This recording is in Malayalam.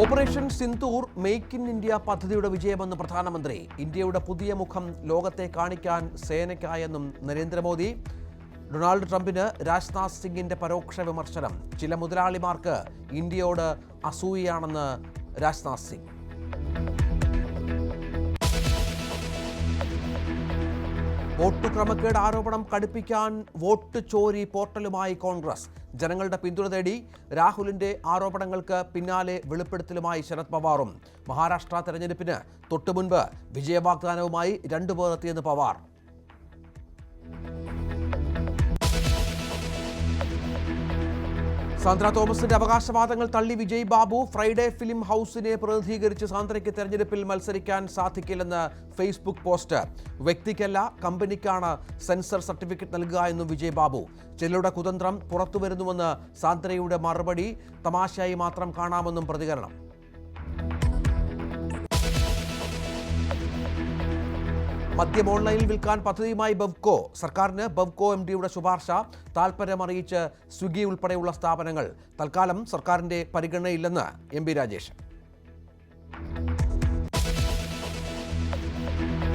Operation Sindoor make in India പദ്ധതിയുടെ വിജയമെന്ന് പ്രധാനമന്ത്രി. ഇന്ത്യയുടെ പുതിയ മുഖം ലോകത്തെ കാണിക്കാൻ സേനയ്ക്കായെന്നും നരേന്ദ്രമോദി. ഡൊണാൾഡ് ട്രംപിന് രാജ്നാഥ് സിംഗിന്റെ പരോക്ഷ വിമർശനം. ചില മുതലാളിമാർക്ക് ഇന്ത്യയോട് അസൂയയാണെന്ന് രാജ്നാഥ് സിംഗ്. വോട്ട് ക്രമക്കേട് ആരോപണം കടുപ്പിക്കാൻ വോട്ട് ചോരി പോർട്ടലുമായി കോൺഗ്രസ്. ജനങ്ങളുടെ പിന്തുണ തേടി രാഹുലിന്റെ ആരോപണങ്ങൾക്ക് പിന്നാലെ വെളിപ്പെടുത്തലുമായി ശരത് പവാറും. മഹാരാഷ്ട്ര തെരഞ്ഞെടുപ്പിന് തൊട്ടുമുൻപ് വിജയവാഗ്ദാനവുമായി രണ്ടുപേർ എത്തിയെന്ന് പവാർ. സാന്ദ്ര തോമസിന്റെ അവകാശവാദങ്ങൾ തള്ളി വിജയ് ബാബു. ഫ്രൈഡേ ഫിലിം ഹൗസിനെ പ്രതിനിധീകരിച്ച് സാന്ദ്രയ്ക്ക് തെരഞ്ഞെടുപ്പിൽ മത്സരിക്കാൻ സാധിക്കില്ലെന്ന് ഫേസ്ബുക്ക് പോസ്റ്റ്. വ്യക്തിക്കല്ല കമ്പനിക്കാണ് സെൻസർ സർട്ടിഫിക്കറ്റ് നൽകുക എന്നും വിജയ് ബാബു. ചിലരുടെ കുതന്ത്രം പുറത്തുവരുന്നുവെന്ന് സാന്ദ്രയുടെ മറുപടി. തമാശയായി മാത്രം കാണാമെന്നും പ്രതികരണം. മദ്യം ഓൺലൈനിൽ വിൽക്കാൻ പദ്ധതിയുമായി ബെവ്കോ. സർക്കാരിന് ബെവ്കോ MDയുടെ ശുപാർശ. താൽപര്യമറിയിച്ച് സ്വിഗ്ഗി ഉൾപ്പെടെയുള്ള സ്ഥാപനങ്ങൾ. തൽക്കാലം സർക്കാരിന്റെ പരിഗണനയില്ലെന്ന് MP രാജേഷ്.